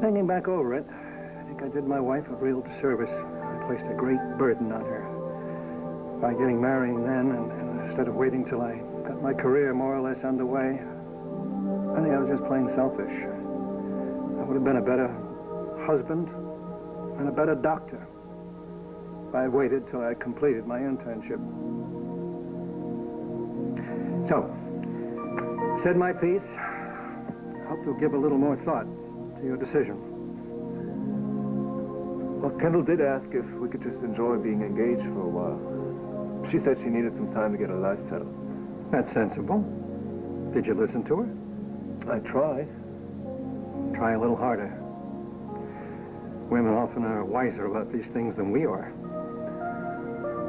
Thinking back over it, I think I did my wife a real disservice. I placed a great burden on her. By getting married then, and instead of waiting till I got my career more or less underway, I think I was just plain selfish. I would have been a better husband and a better doctor if I waited till I completed my internship. So, said my piece. Hope you'll give a little more thought to your decision. Well, Kendall did ask if we could just enjoy being engaged for a while. She said she needed some time to get her life settled. That's sensible. Did you listen to her? I tried. Try a little harder. Women often are wiser about these things than we are.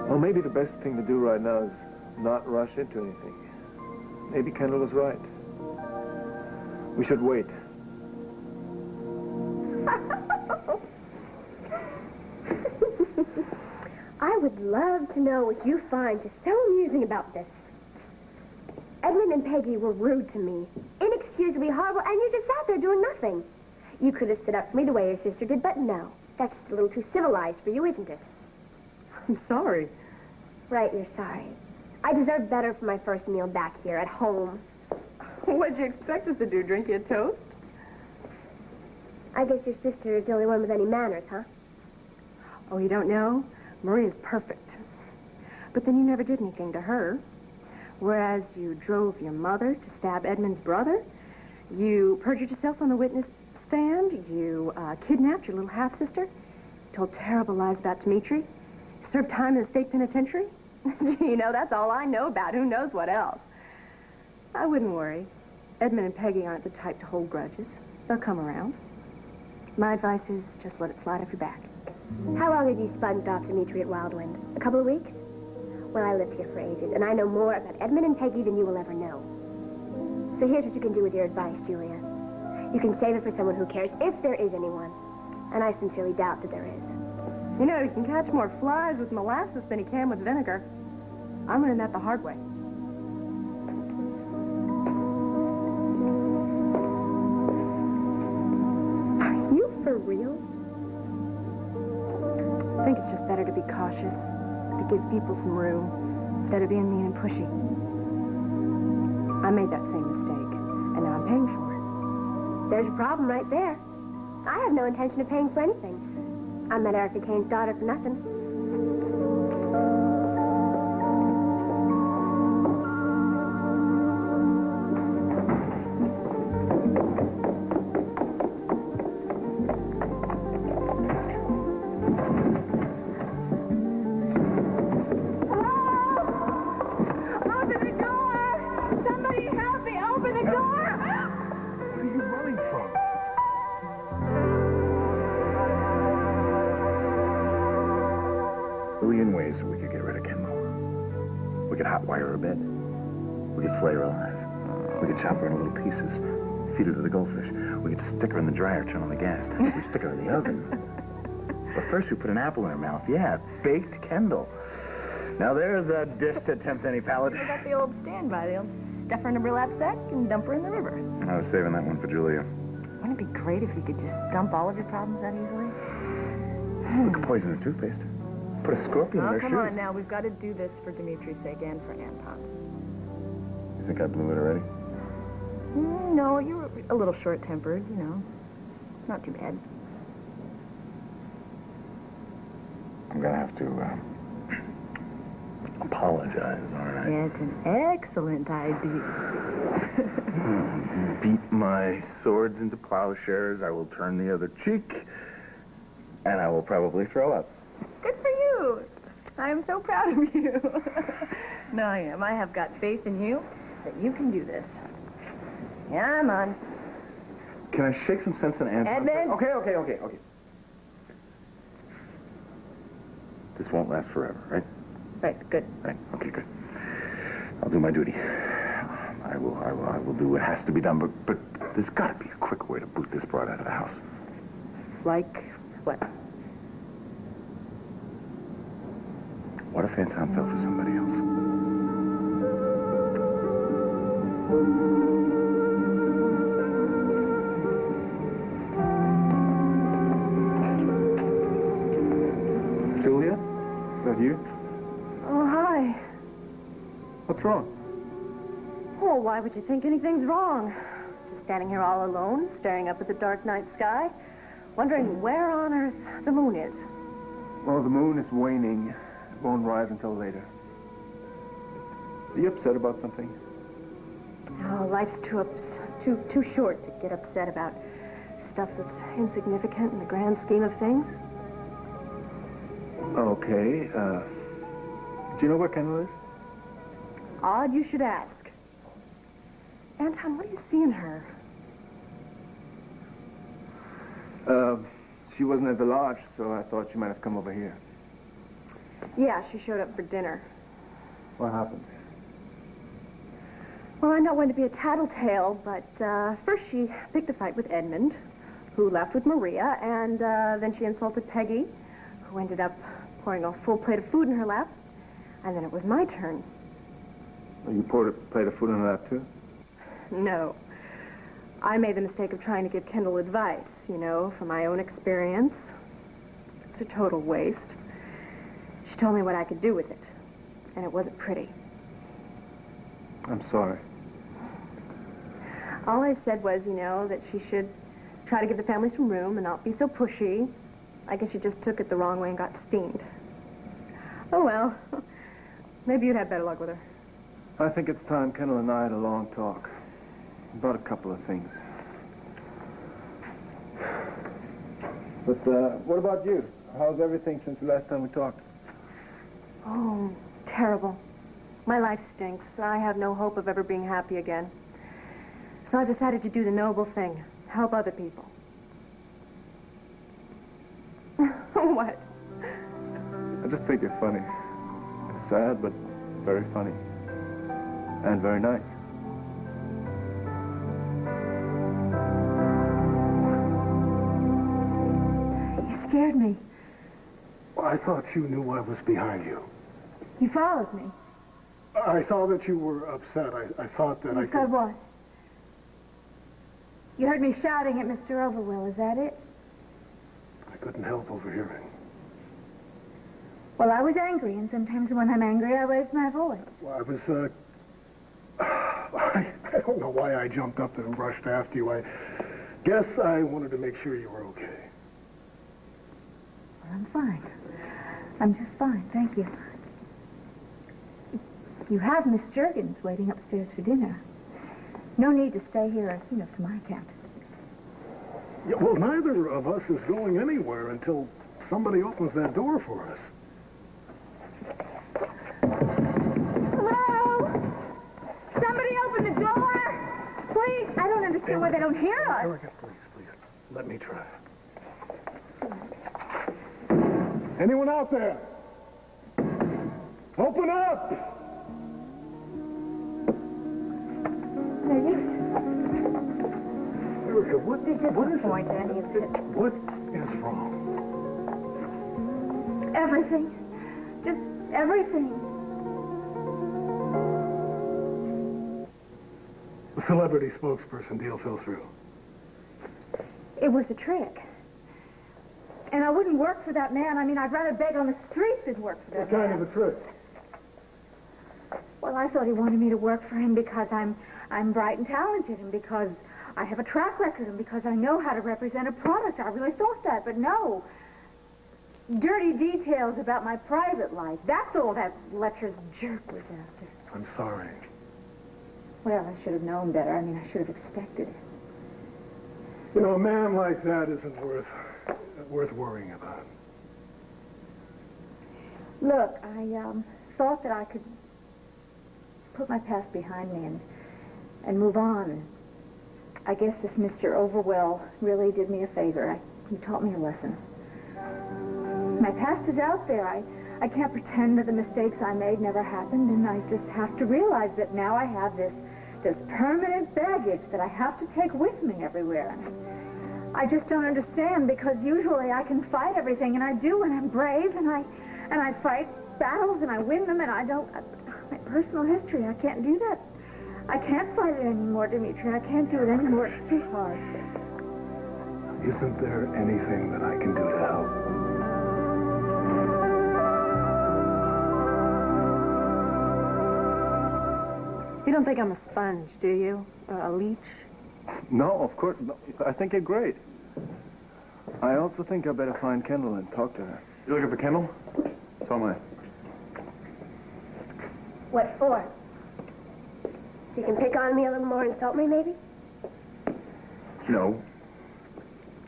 Well, maybe the best thing to do right now is not rush into anything. Maybe Kendall was right. We should wait. I would love to know what you find just so amusing about this. Edmund and Peggy were rude to me, inexcusably horrible, and you just sat there doing nothing. You could have stood up for me the way your sister did, but no. That's just a little too civilized for you, isn't it? I'm sorry. Right, you're sorry. I deserve better for my first meal back here at home. What'd you expect us to do, drink you a toast? I guess your sister is the only one with any manners, huh? Oh, you don't know? Maria's perfect. But then you never did anything to her. Whereas you drove your mother to stab Edmund's brother, you perjured yourself on the witness stand, you kidnapped your little half-sister, told terrible lies about Dimitri, served time in the state penitentiary. You know, that's all I know about. Who knows what else? I wouldn't worry. Edmund and Peggy aren't the type to hold grudges. They'll come around. My advice is just let it slide off your back. How long have you sponged off Dimitri at Wildwind? A couple of weeks? Well, I lived here for ages, and I know more about Edmund and Peggy than you will ever know. So here's what you can do with your advice, Julia. You can save it for someone who cares, if there is anyone. And I sincerely doubt that there is. You know, you can catch more flies with molasses than you can with vinegar. I learned that the hard way. Are you for real? I think it's just better to be cautious, to give people some room, instead of being mean and pushy. I made that same mistake, and now I'm paying for it. There's your problem right there. I have no intention of paying for anything. I met Erica Kane's daughter for nothing. Hotwire her bed. We could flay her alive. We could chop her into little pieces, feed her to the goldfish. We could stick her in the dryer, turn on the gas. We could stick her in the oven. But first we put an apple in her mouth. Yeah, baked Kendall. Now there's a dish to tempt any palate. We got the old standby. They'll stuff her in a burlap sack and dump her in the river. I was saving that one for Julia. Wouldn't it be great if you could just dump all of your problems that easily? We could poison her toothpaste. Put a scorpion in her shoes. Come on now. We've got to do this for Dimitri's sake and for Anton's. You think I blew it already? No, you were a little short-tempered, you know. Not too bad. I'm going to have to apologize, all right? Yeah, it's an excellent idea. Beat my swords into plowshares. I will turn the other cheek. And I will probably throw up. Good for you. I am so proud of you. No, I am. I have got faith in you that you can do this. Yeah, I'm on. Can I shake some sense in Anton? Edmund? Okay. This won't last forever, right? Right, good. Right, okay, good. I'll do my duty. I will do what has to be done, but there's got to be a quick way to boot this broad out of the house. Like what? What if Anton fell for somebody else? that you? Oh, hi. What's wrong? Oh, why would you think anything's wrong? Just standing here all alone, staring up at the dark night sky, wondering where on earth the moon is. Well, the moon is waning. It won't rise until later. Are you upset about something? Oh, life's too short to get upset about stuff that's insignificant in the grand scheme of things. Okay, do you know where Kendall is? Odd you should ask. Anton, what do you see in her? She wasn't at the lodge, so I thought she might have come over here. Yeah, she showed up for dinner. What happened? Well, I'm not one to be a tattletale, but first she picked a fight with Edmund, who left with Maria, and then she insulted Peggy, who ended up pouring a full plate of food in her lap, and then it was my turn. Well, you poured a plate of food in her lap, too? No. I made the mistake of trying to give Kendall advice, you know, from my own experience. It's a total waste. She told me what I could do with it, and it wasn't pretty. I'm sorry. All I said was, you know, that she should try to give the family some room and not be so pushy. I guess she just took it the wrong way and got steamed. Oh, well. Maybe you'd have better luck with her. I think it's time Kendall and I had a long talk about a couple of things. But what about you? How's everything since the last time we talked? Oh, terrible. My life stinks. I have no hope of ever being happy again. So I decided to do the noble thing, help other people. What? I just think you're funny. It's sad, but very funny. And very nice. You scared me. Well, I thought you knew I was behind you. You followed me. I saw that you were upset. I thought that I You said could... what? You heard me shouting at Mr. Overwell, is that it? I couldn't help overhearing. Well, I was angry, and sometimes when I'm angry, I raise my voice. Well, I was, I don't know why I jumped up and rushed after you. I guess I wanted to make sure you were okay. Well, I'm fine. I'm just fine, thank you. You have Miss Juergens waiting upstairs for dinner. No need to stay here, you know, for my account. Yeah, well, neither of us is going anywhere until somebody opens that door for us. Hello? Somebody open the door! Please, I don't understand why they don't hear us. Erica, please, let me try. Anyone out there? Open up! Erica, what is it? Any of this. What is wrong? Everything. Just everything. The celebrity spokesperson deal fell through. It was a trick. And I wouldn't work for that man. I mean, I'd rather beg on the streets than work for that What man. kind of a trick? Well, I thought he wanted me to work for him because I'm bright and talented, and because I have a track record, and because I know how to represent a product. I really thought that, but no. Dirty details about my private life. That's all that lecherous jerk was after. I'm sorry. Well, I should have known better. I mean, I should have expected it. You know, a man like that isn't worth worrying about. Look, I thought that I could put my past behind me and move on. I guess this Mr. Overwell really did me a favor. He taught me a lesson. My past is out there. I can't pretend that the mistakes I made never happened, and I just have to realize that now I have this permanent baggage that I have to take with me everywhere. I just don't understand, because usually I can fight everything, and I do, and I'm brave, and I fight battles, and I win them, and I don't... My personal history, I can't do that. I can't fight it anymore, Dimitri. I can't do it anymore. It's too hard. Isn't there anything that I can do to help? You don't think I'm a sponge, do you? A leech? No, of course. No. I think you're great. I also think I better find Kendall and talk to her. You looking for Kendall? So am I. What for? She can pick on me a little more, insult me, maybe? No.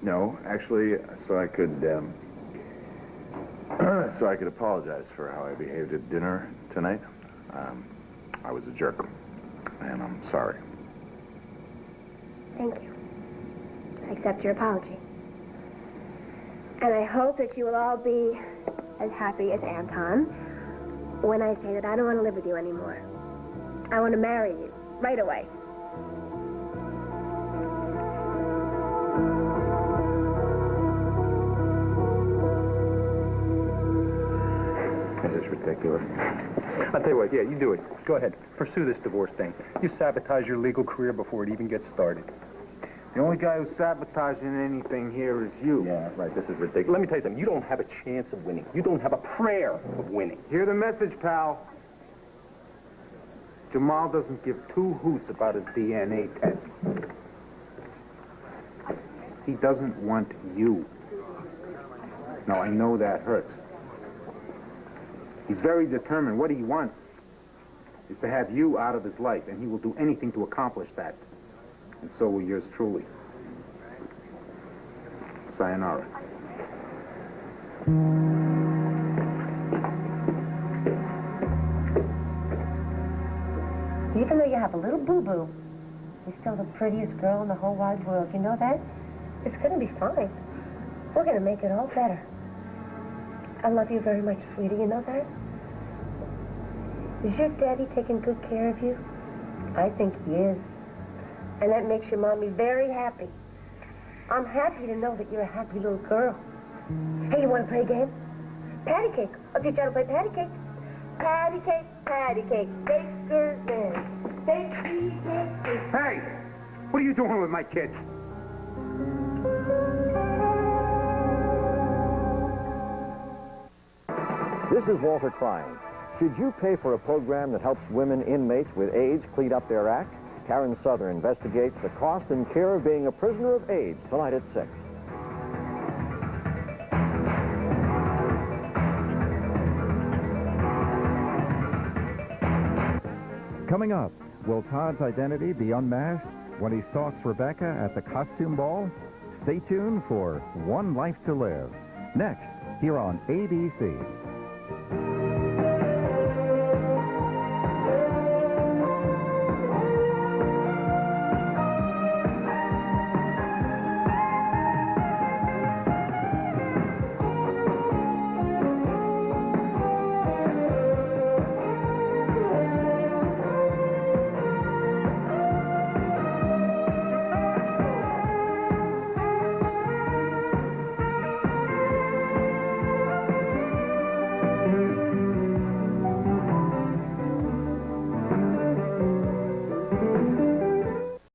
No, actually, so I could apologize for how I behaved at dinner tonight. I was a jerk, and I'm sorry. Thank you. I accept your apology. And I hope that you will all be as happy as Anton when I say that I don't want to live with you anymore. I want to marry you right away. This is ridiculous. I'll tell you what, yeah, you do it. Go ahead. Pursue this divorce thing. You sabotage your legal career before it even gets started. The only guy who's sabotaging anything here is you. Yeah, right. This is ridiculous. Let me tell you something. You don't have a chance of winning. You don't have a prayer of winning. Hear the message, pal. Jamal doesn't give two hoots about his DNA test. He doesn't want you. Now, I know that hurts. He's very determined. What he wants is to have you out of his life, and he will do anything to accomplish that. And so will yours truly. Sayonara. Even though you have a little boo-boo, you're still the prettiest girl in the whole wide world. You know that? It's going to be fine. We're going to make it all better. I love you very much, sweetie. You know that? Is your daddy taking good care of you? I think he is. And that makes your mommy very happy. I'm happy to know that you're a happy little girl. Hey, you want to play a game? Patty cake. I'll teach you how to play patty cake. Patty cake, patty cake. Baker's man. Bakery cake. Hey! What are you doing with my kids? This is Walter crying. Should you pay for a program that helps women inmates with AIDS clean up their act? Karen Souther investigates the cost and care of being a prisoner of AIDS tonight at 6. Coming up, will Todd's identity be unmasked when he stalks Rebecca at the costume ball? Stay tuned for One Life to Live. Next, here on ABC.